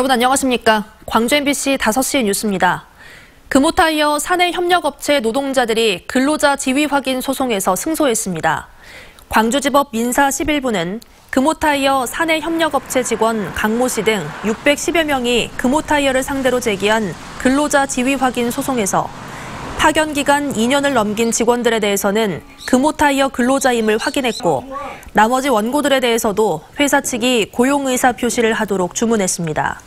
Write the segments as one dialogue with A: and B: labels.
A: 여러분 안녕하십니까? 광주 MBC 5시 뉴스입니다. 금호타이어 사내협력업체 노동자들이 근로자 지위 확인 소송에서 승소했습니다. 광주지법 민사 11부는 금호타이어 사내협력업체 직원 강모 씨 등 610여 명이 금호타이어를 상대로 제기한 근로자 지위 확인 소송에서 파견 기간 2년을 넘긴 직원들에 대해서는 금호타이어 근로자임을 확인했고 나머지 원고들에 대해서도 회사 측이 고용 의사 표시를 하도록 주문했습니다.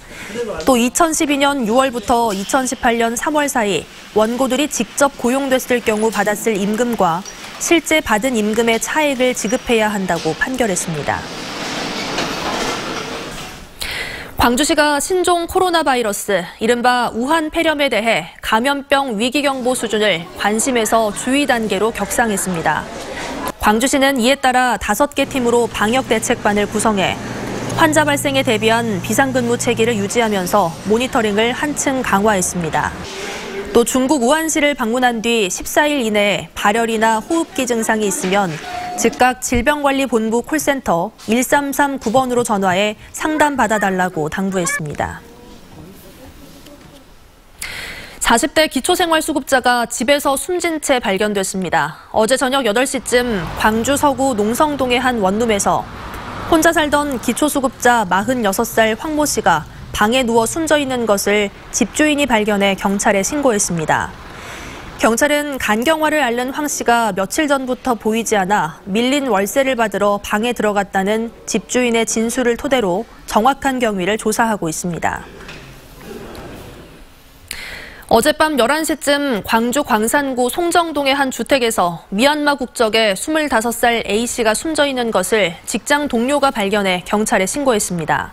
A: 또 2012년 6월부터 2018년 3월 사이 원고들이 직접 고용됐을 경우 받았을 임금과 실제 받은 임금의 차액을 지급해야 한다고 판결했습니다. 광주시가 신종 코로나 바이러스, 이른바 우한 폐렴에 대해 감염병 위기경보 수준을 관심에서 주의 단계로 격상했습니다. 광주시는 이에 따라 5개 팀으로 방역대책반을 구성해 환자 발생에 대비한 비상근무 체계를 유지하면서 모니터링을 한층 강화했습니다. 또 중국 우한시를 방문한 뒤 14일 이내에 발열이나 호흡기 증상이 있으면 즉각 질병관리본부 콜센터 1339번으로 전화해 상담받아달라고 당부했습니다. 40대 기초생활수급자가 집에서 숨진 채 발견됐습니다. 어제 저녁 8시쯤 광주 서구 농성동의 한 원룸에서 혼자 살던 기초수급자 46살 황모 씨가 방에 누워 숨져 있는 것을 집주인이 발견해 경찰에 신고했습니다. 경찰은 간경화를 앓는 황 씨가 며칠 전부터 보이지 않아 밀린 월세를 받으러 방에 들어갔다는 집주인의 진술을 토대로 정확한 경위를 조사하고 있습니다. 어젯밤 11시쯤 광주 광산구 송정동의 한 주택에서 미얀마 국적의 25살 A씨가 숨져 있는 것을 직장 동료가 발견해 경찰에 신고했습니다.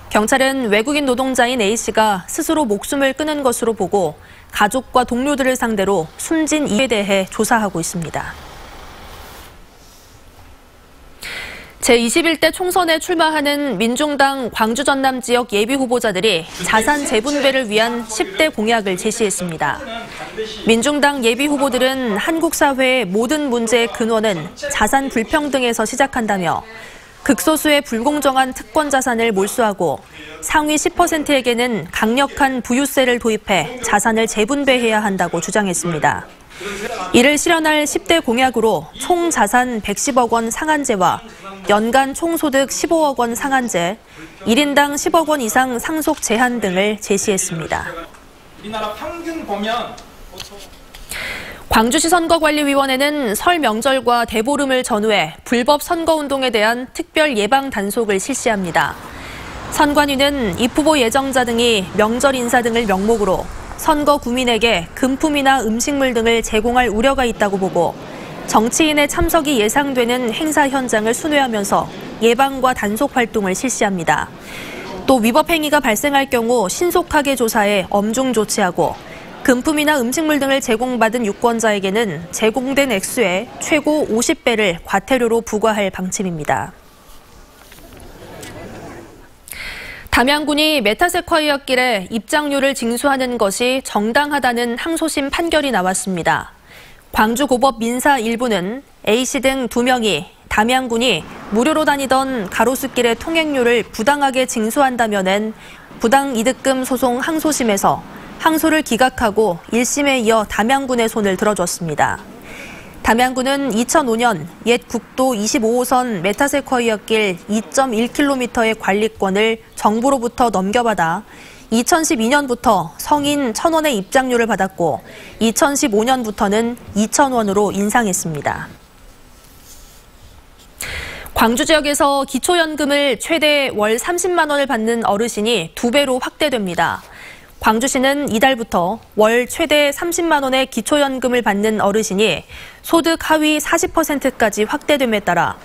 A: 경찰은 외국인 노동자인 A씨가 스스로 목숨을 끊은 것으로 보고 가족과 동료들을 상대로 숨진 이유에 대해 조사하고 있습니다. 제21대 총선에 출마하는 민중당 광주 전남 지역 예비후보자들이 자산 재분배를 위한 10대 공약을 제시했습니다. 민중당 예비후보들은 한국 사회의 모든 문제의 근원은 자산 불평등에서 시작한다며 극소수의 불공정한 특권 자산을 몰수하고 상위 10%에게는 강력한 부유세를 도입해 자산을 재분배해야 한다고 주장했습니다. 이를 실현할 10대 공약으로 총 자산 110억 원 상한제와 연간 총소득 15억 원 상한제, 1인당 10억 원 이상 상속 제한 등을 제시했습니다.
B: 우리나라 평균 보면
A: 광주시 선거관리위원회는 설 명절과 대보름을 전후해 불법 선거운동에 대한 특별 예방 단속을 실시합니다. 선관위는 입후보 예정자 등이 명절 인사 등을 명목으로 선거 구민에게 금품이나 음식물 등을 제공할 우려가 있다고 보고 정치인의 참석이 예상되는 행사 현장을 순회하면서 예방과 단속 활동을 실시합니다. 또 위법 행위가 발생할 경우 신속하게 조사해 엄중 조치하고 금품이나 음식물 등을 제공받은 유권자에게는 제공된 액수의 최고 50배를 과태료로 부과할 방침입니다. 담양군이 메타세콰이어길에 입장료를 징수하는 것이 정당하다는 항소심 판결이 나왔습니다. 광주고법 민사 1부는 A씨 등 2명이 담양군이 무료로 다니던 가로수길의 통행료를 부당하게 징수한다며 낸 부당이득금 소송 항소심에서 항소를 기각하고 1심에 이어 담양군의 손을 들어줬습니다. 담양군은 2005년 옛 국도 25호선 메타세콰이어길 2.1km의 관리권을 정부로부터 넘겨받아 2012년부터 성인 1,000원의 입장료를 받았고 2015년부터는 2,000원으로 인상했습니다. 광주 지역에서 기초연금을 최대 월 30만 원을 받는 어르신이 2배로 확대됩니다. 광주시는 이달부터 월 최대 30만 원의 기초연금을 받는 어르신이 소득 하위 40%까지 확대됨에 따라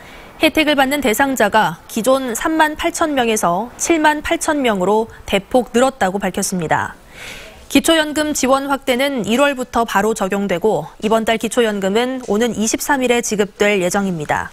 A: 혜택을 받는 대상자가 기존 3만 8천 명에서 7만 8천 명으로 대폭 늘었다고 밝혔습니다. 기초연금 지원 확대는 1월부터 바로 적용되고 이번 달 기초연금은 오는 23일에 지급될 예정입니다.